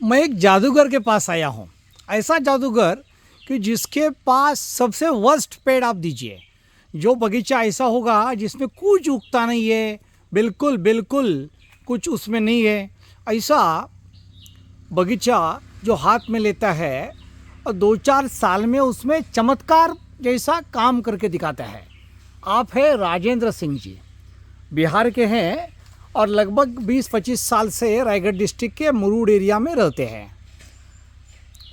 मैं एक जादूगर के पास आया हूँ। ऐसा जादूगर कि जिसके पास सबसे वर्स्ट पेड़ आप दीजिए। जो बगीचा ऐसा होगा जिसमें कुछ उगता नहीं है, बिल्कुल बिल्कुल कुछ उसमें नहीं है, ऐसा बगीचा जो हाथ में लेता है और 2-4 साल में उसमें चमत्कार जैसा काम करके दिखाता है। आप है राजेंद्र सिंह जी, बिहार के हैं और लगभग 20-25 साल से रायगढ़ डिस्ट्रिक्ट के मुरुड एरिया में रहते हैं।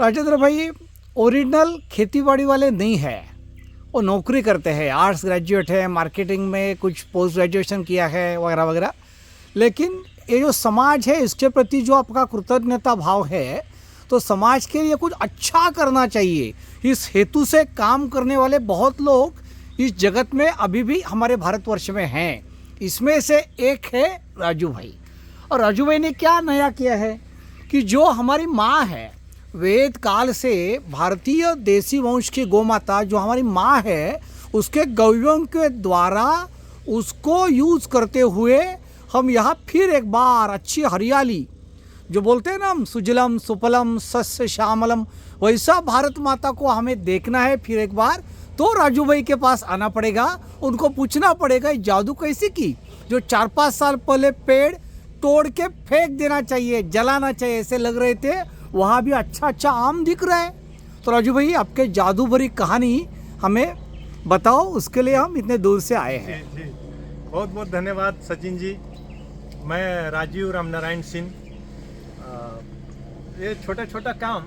राजेंद्र भाई ओरिजिनल खेतीबाड़ी वाले नहीं है, वो नौकरी करते हैं, आर्ट्स ग्रेजुएट है, मार्केटिंग में कुछ पोस्ट ग्रेजुएशन किया है वगैरह वगैरह। लेकिन ये जो समाज है इसके प्रति जो आपका कृतज्ञता भाव है, तो समाज के लिए कुछ अच्छा करना चाहिए, इस हेतु से काम करने वाले बहुत लोग इस जगत में अभी भी हमारे भारतवर्ष में हैं। इसमें से एक है राजू भाई। और राजू भाई ने क्या नया किया है कि जो हमारी माँ है, वेद काल से भारतीय देसी वंश की गोमाता जो हमारी माँ है, उसके गौयों के द्वारा उसको यूज़ करते हुए हम यहाँ फिर एक बार अच्छी हरियाली, जो बोलते हैं ना हम, सुजलम सुफलम सस्य श्यामलम, वैसा भारत माता को हमें देखना है फिर एक बार। तो राजू भाई के पास आना पड़ेगा, उनको पूछना पड़ेगा ये जादू कैसे की, जो 4-5 साल पहले पेड़ तोड़ के फेंक देना चाहिए, जलाना चाहिए, ऐसे लग रहे थे, वहाँ भी अच्छा आम दिख रहा है। तो राजू भाई आपके जादू भरी कहानी हमें बताओ, उसके लिए हम इतने दूर से आए हैं। जी बहुत बहुत धन्यवाद सचिन जी। मैं राजीव रामनारायण सिंह। ये छोटा छोटा काम,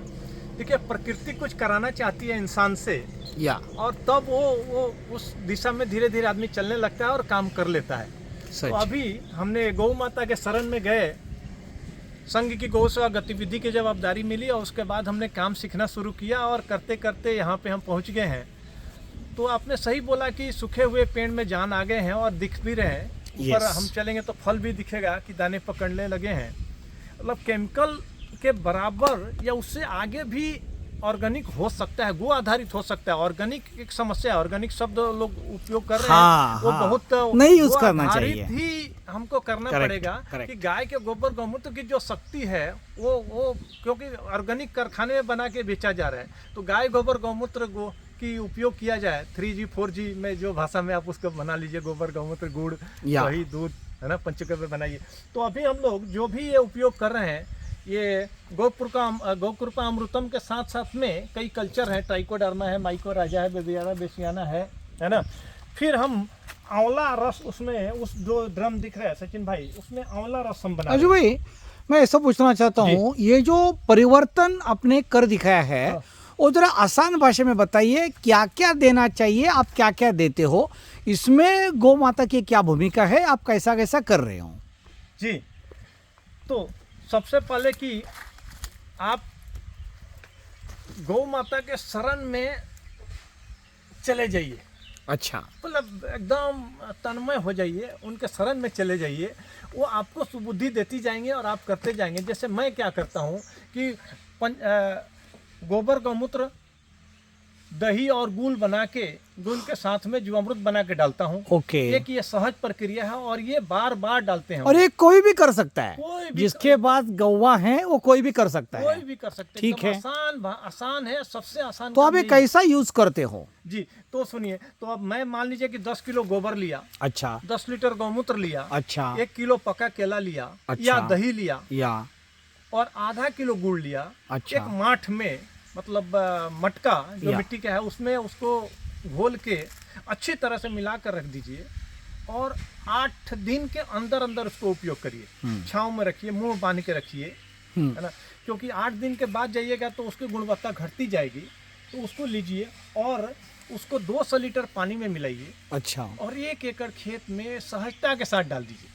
देखिए प्रकृति कुछ कराना चाहती है इंसान से, या और तब वो उस दिशा में धीरे धीरे आदमी चलने लगता है और काम कर लेता है। तो अभी हमने गौ माता के शरण में गए, संघ की गौ सेवा गतिविधि की जवाबदारी मिली और उसके बाद हमने काम सीखना शुरू किया और करते करते यहाँ पे हम पहुँच गए हैं। तो आपने सही बोला कि सूखे हुए पेड़ में जान आ गए हैं और दिख भी रहे हैं। ऊपर हम चलेंगे तो फल भी दिखेगा कि दाने पकड़ने लगे हैं। मतलब केमिकल के बराबर या उससे आगे भी ऑर्गेनिक हो सकता है, गो आधारित हो सकता है। ऑर्गेनिक एक समस्या है, ऑर्गेनिक शब्द लोग उपयोग कर रहे हैं, वो बहुत नहीं यूज करना चाहिए, ही हमको करना पड़ेगा कि गाय के गोबर गौमूत्र की जो शक्ति है वो क्योंकि ऑर्गेनिक कारखाने में बना के बेचा जा रहा है, तो गाय गोबर गौमूत्र की उपयोग किया जाए। 3G 4G में जो भाषा में आप उसको बना लीजिए, गोबर गौमूत्र गुड़ दही दूध है ना, पंचगव्य बनाइए। तो अभी हम लोग जो भी ये उपयोग कर रहे हैं, ये गौकृपा अमृतम के साथ साथ में कई कल्चर है, ट्राइकोडर्मा है, माइकोराजा है, बेबियाना बेसियाना है ना। फिर हम आंवला रस, उसमें उस जो ड्रम दिख रहा है सचिन भाई, उसमें आंवला रस हम बना। राजू भाई मैं ऐसा पूछना चाहता हूँ, ये जो परिवर्तन आपने कर दिखाया है वो जरा आसान भाषा में बताइए, क्या क्या देना चाहिए, आप क्या क्या देते हो, इसमें गौ माता की क्या भूमिका है, आप कैसा कैसा कर रहे हो। जी, तो सबसे पहले कि आप गौ माता के शरण में चले जाइए। अच्छा, मतलब एकदम तन्मय हो जाइए, उनके शरण में चले जाइए, वो आपको सुबुद्धि देती जाएंगे और आप करते जाएंगे। जैसे मैं क्या करता हूँ कि गोबर गौमूत्र दही और गुड़ बना के, गुड़ के साथ में जीवामृत बना के डालता हूँ। ओके, एक ये सहज प्रक्रिया है और ये बार बार डालते हैं। और ये कोई भी कर सकता है, जिसके भी पास गौवा है वो कोई भी कर सकता है, कोई भी कर सकते हैं। ठीक है, आसान है, सबसे आसान। तो आप ये कैसा यूज करते हो। जी, तो सुनिए, तो अब मैं मान लीजिए कि 10 किलो गोबर लिया, अच्छा, 10 लीटर गौमूत्र लिया, अच्छा, 1 किलो पका केला लिया, अच्छा, या दही लिया, या और आधा किलो गुड़ लिया। अच्छा, एक माठ में, मतलब मटका जो मिट्टी का है, उसमें उसको घोल के अच्छी तरह से मिला कर रख दीजिए और 8 दिन के अंदर अंदर उसको उपयोग करिए। छांव में रखिए, मुंह बांध के रखिए, है ना, क्योंकि 8 दिन के बाद जाइएगा तो उसकी गुणवत्ता घटती जाएगी। तो उसको लीजिए और उसको 200 लीटर पानी में मिलाइए। अच्छा, और 1 एकड़ खेत में सहजता के साथ डाल दीजिए।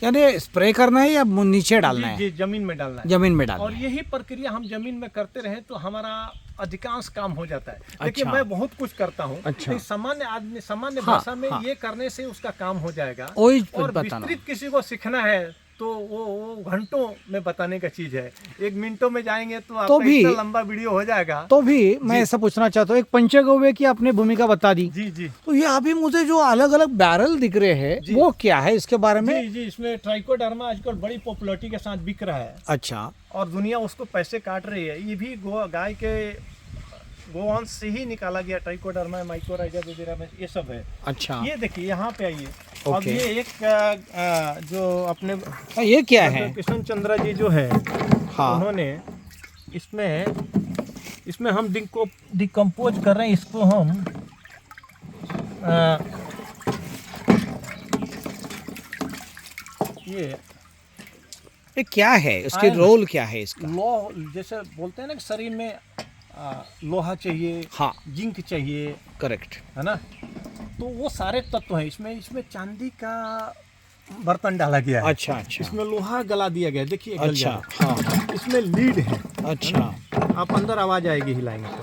यानी स्प्रे करना है या नीचे डालना है? जी, जमीन में डालना है। जमीन में डालना और है। यही प्रक्रिया हम जमीन में करते रहे तो हमारा अधिकांश काम हो जाता है। देखिए, मैं बहुत कुछ करता हूँ। अच्छा। सामान्य आदमी, सामान्य भाषा में ये करने से उसका काम हो जाएगा। और विस्तृत किसी को सीखना है तो वो घंटों में बताने का चीज है। 1 मिनटों में जाएंगे तो आपका तो भी इतना लंबा वीडियो हो जाएगा। तो भी मैं ऐसा पूछना चाहता हूँ, एक पंचगव्य की आपने भूमिका बता दी, जी जी तो ये अभी मुझे जो अलग अलग बैरल दिख रहे हैं जी। वो क्या है, इसके बारे में? जी जी, इसमें ट्राइकोडर्मा आजकल बड़ी पॉपुलरिटी के साथ बिक रहा है अच्छा और दुनिया उसको पैसे काट रही है। ये भी गाय के गोवंश से ही निकाला गया ट्राइकोडर्मा, माइकोराइजा वगैरह में ये सब है। अच्छा, ये देखिए यहाँ पे आइए। अब ओके। ये एक जो अपने ये क्या है? कृष्ण चंद्र जी जो है, हाँ, उन्होंने इसमें हम डिकम्पोज कर रहे हैं। इसको हम ये क्या है, उसके आयरन। रोल क्या है इसका? जैसे बोलते हैं ना कि शरीर में लोहा चाहिए, हाँ, जिंक चाहिए, करेक्ट। है ना, तो वो सारे तत्व हैं इसमें चांदी का बर्तन डाला गया है। अच्छा अच्छा इसमें लोहा गला दिया गया है, देखिए गल अच्छा, जाएगा। हाँ, इसमें लीड है। अच्छा, आप अंदर आवाज आएगी हिलाएंगे तो।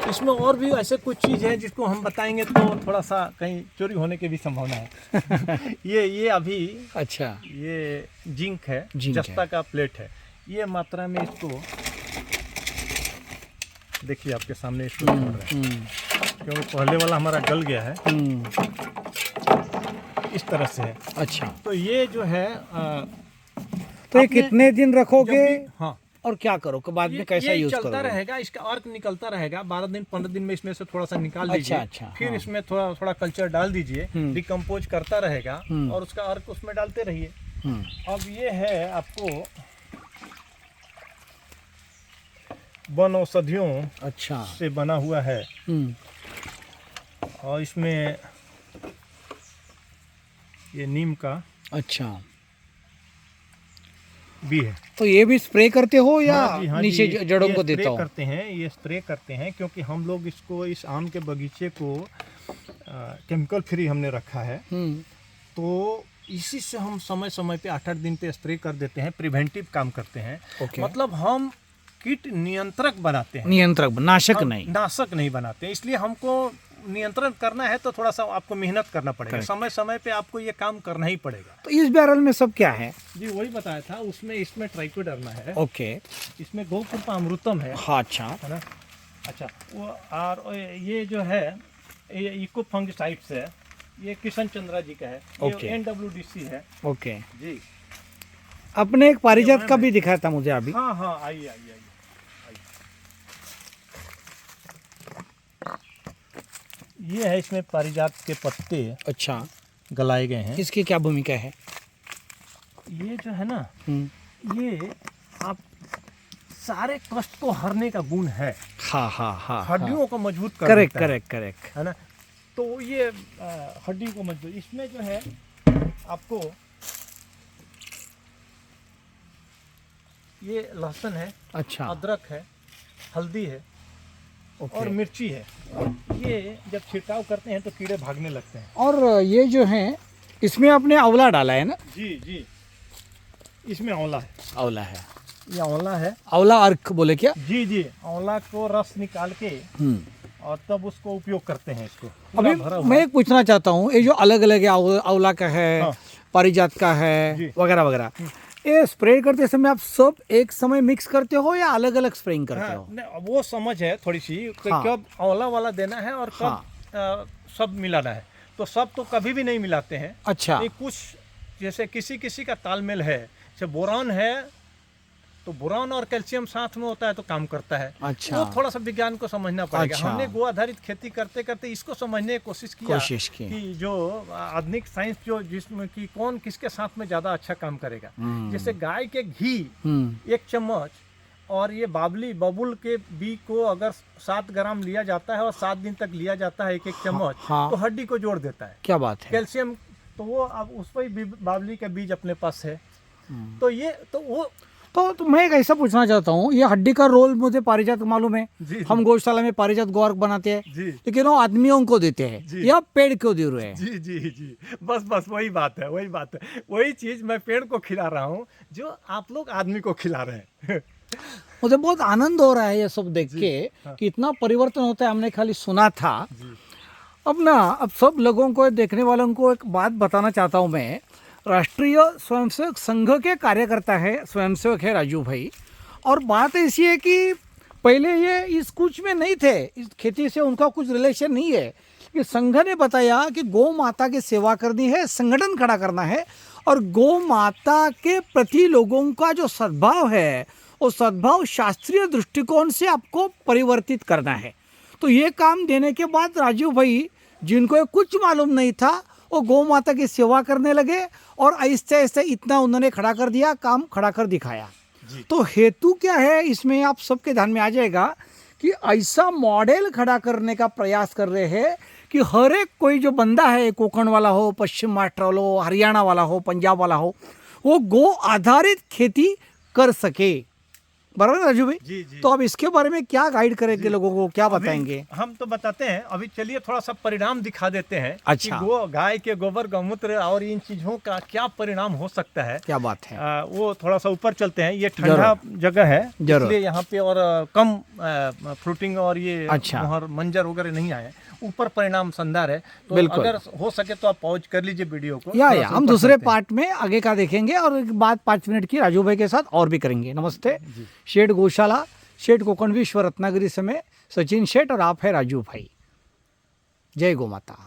इसमें और भी ऐसे कुछ चीज है जिसको हम बताएंगे तो थोड़ा सा कहीं चोरी होने की भी संभावना है। ये अभी अच्छा, ये जिंक है, जिंक जस्ता का प्लेट है। ये मात्रा में इसको देखिए आपके सामने इसको छोड़ रहे हैं, क्योंकि पहले वाला हमारा गल गया है। इस तरह से है। अच्छा, तो ये जो है तो ये आपने कितने दिन रखोगे हाँ और क्या करो कि बाद में कैसा ये यूज चलता करोगे? रहेगा, इसका अर्क निकलता रहेगा। 12 दिन 15 दिन में इसमें से थोड़ा सा निकाल लीजिए। अच्छा, फिर हाँ। इसमें थोड़ा थोड़ा कल्चर डाल दीजिए, डिकम्पोज करता रहेगा हम्म। और उसका अर्क उसमें डालते रहिए। अब ये है आपको वन औषधियों अच्छा, से बना हुआ है और इसमें ये नीम का अच्छा, भी है। तो ये भी स्प्रे करते हो या हाँ जी, हाँ नीचे जी, जड़ों ये को स्प्रे देता हो? करते हैं, ये स्प्रे करते हैं क्योंकि हम लोग इसको इस आम के बगीचे को केमिकल फ्री हमने रखा है। तो इसी से हम समय समय पे 8-8 दिन पे स्प्रे कर देते हैं, प्रिवेंटिव काम करते हैं। ओके। मतलब हम कीट नियंत्रक बनाते हैं, नियंत्रक, नाशक हम नहीं। नाशक नहीं बनाते हैं। इसलिए हमको नियंत्रण करना है तो थोड़ा सा आपको मेहनत करना पड़ेगा, Correct. समय समय पे आपको ये काम करना ही पड़ेगा। तो इस बैरल में सब क्या है? जी वही बताया था, इसमें ट्राइकोडर्मा है, ओके, इसमें गोकृपा अमृतम है, हाँ, अच्छा, है ना। अच्छा, वो और ये जो है ये इको फंगिसाइड्स है, ये किशन चंद्रा जी का है, ओके। ये NWDC है। ओके। जी आपने एक पारिजात ये का मैं- भी दिखाया था मुझे अभी। हाँ हाँ, आइए आइए आइए। ये है, इसमें पारिजात के पत्ते अच्छा, गलाए गए हैं। इसकी क्या भूमिका है? ये जो है ना, ये आप सारे कष्ट को हरने का गुण है, हाँ हाँ हाँ, हड्डियों को मजबूत कर करेक्ट देता है, करेक्ट करेक्ट। है ना। तो ये हड्डी को मजबूत, इसमें जो है आपको ये लहसुन है, अच्छा, अदरक है, हल्दी है ओके। और मिर्ची है। ये जब छिड़काव करते हैं तो कीड़े भागने लगते हैं। और ये जो है इसमें आपने आंवला डाला है ना? जी जी, इसमें आंवला है, आंवला है, ये आंवला है। आंवला अर्क बोले क्या? जी जी, आंवला को रस निकाल के और तब उसको उपयोग करते हैं। इसको अभी पूरा भरा हुआ मैं एक पूछना चाहता हूँ, ये जो अलग अलग है, आंवला का है, हाँ। पारिजात का है, जी। वगैरह वगैरह, ये स्प्रे करते समय आप सब एक समय मिक्स करते हो या अलग अलग स्प्रेइंग करते हाँ, हो? नहीं, वो समझ है थोड़ी सी कि हाँ। कब आंवला वाला देना है और कब हाँ। सब मिलाना है। तो सब तो कभी भी नहीं मिलाते हैं। अच्छा, ये कुछ जैसे किसी किसी का तालमेल है, जैसे बोरान है तो बोरान और कैल्शियम साथ में होता है तो काम करता है। अच्छा। वो थोड़ा सा विज्ञान को समझना पड़ेगा। अच्छा। हमने गो आधारित खेती करते करते इसको समझने की कोशिश की कि जो आधुनिक साइंस जो जिसमें कि कौन किसके साथ में ज़्यादा अच्छा काम करेगा। जैसे गाय के घी 1 चम्मच और ये बबुल के बी को अगर 7 ग्राम लिया जाता है और 7 दिन तक लिया जाता है 1-1 चम्मच, हाँ। तो हड्डी को जोड़ देता है। क्या बात है? कैल्शियम तो वो अब उस पर ही बावली का बीज अपने पास है। तो ये तो वो तो मैं एक ऐसा पूछना चाहता हूँ, ये हड्डी का रोल मुझे पारिजात मालूम है, जी, हम गौशाला में पारिजात गोवर्क बनाते हैं, जी लेकिन वो आदमियों को देते हैं जी। या पेड़ को दे रहे हैं? जी जी जी, बस वही बात है, वही चीज मैं पेड़ को खिला रहा हूँ जो आप लोग आदमी को खिला रहे हैं। मुझे बहुत आनंद हो रहा है ये सब देख जी, के हाँ। कि इतना परिवर्तन होता है, हमने खाली सुना था। जी अब सब लोगों को, देखने वालों को एक बात बताना चाहता हूँ मैं। राष्ट्रीय स्वयंसेवक संघ के कार्यकर्ता है, स्वयंसेवक है राजू भाई। और बात ऐसी है कि पहले ये इस कुछ में नहीं थे, इस खेती से उनका कुछ रिलेशन नहीं है। कि संघ ने बताया कि गौ माता की सेवा करनी है, संगठन खड़ा करना है, और गौ माता के प्रति लोगों का जो सद्भाव है वो सद्भाव शास्त्रीय दृष्टिकोण से आपको परिवर्तित करना है। तो ये काम देने के बाद राजू भाई, जिनको ये कुछ मालूम नहीं था, वो गौ माता की सेवा करने लगे और आहिस्ते आहिस्ते इतना उन्होंने खड़ा कर दिया, काम खड़ा कर दिखाया। तो हेतु क्या है इसमें आप सबके ध्यान में आ जाएगा कि ऐसा मॉडल खड़ा करने का प्रयास कर रहे हैं कि हर एक कोई जो बंदा है, कोकण वाला हो, पश्चिम महाराष्ट्र वाला हो, हरियाणा वाला हो, पंजाब वाला हो, वो गो आधारित खेती कर सके। बराबर राजू भाई? जी जी। तो अब इसके बारे में क्या गाइड करेंगे लोगों को, क्या बताएंगे? हम तो बताते हैं, अभी चलिए थोड़ा सा परिणाम दिखा देते हैं। अच्छा। कि गाय के गोबर, गौमूत्र और इन चीजों का क्या परिणाम हो सकता है। क्या बात है। वो थोड़ा सा ऊपर चलते हैं। ये ठंडा जगह है, इसलिए यहाँ पे और कम फ्रूटिंग और ये अच्छा। मोहर मंजर वगैरह नहीं आए। ऊपर परिणाम शानदार है। तो बिल्कुल। अगर हो सके तो आप पॉज कर लीजिए वीडियो को। या थोड़ा सा हम ऊपर दूसरे चलते हैं। पार्ट में आगे का देखेंगे और एक बात 5 मिनट की राजू भाई के साथ और भी करेंगे। नमस्ते। शेठ गौशाला, शेठ कोकण विश्व रत्नागिरी से मैं सचिन शेठ और आप है राजू भाई। जय गौ माता।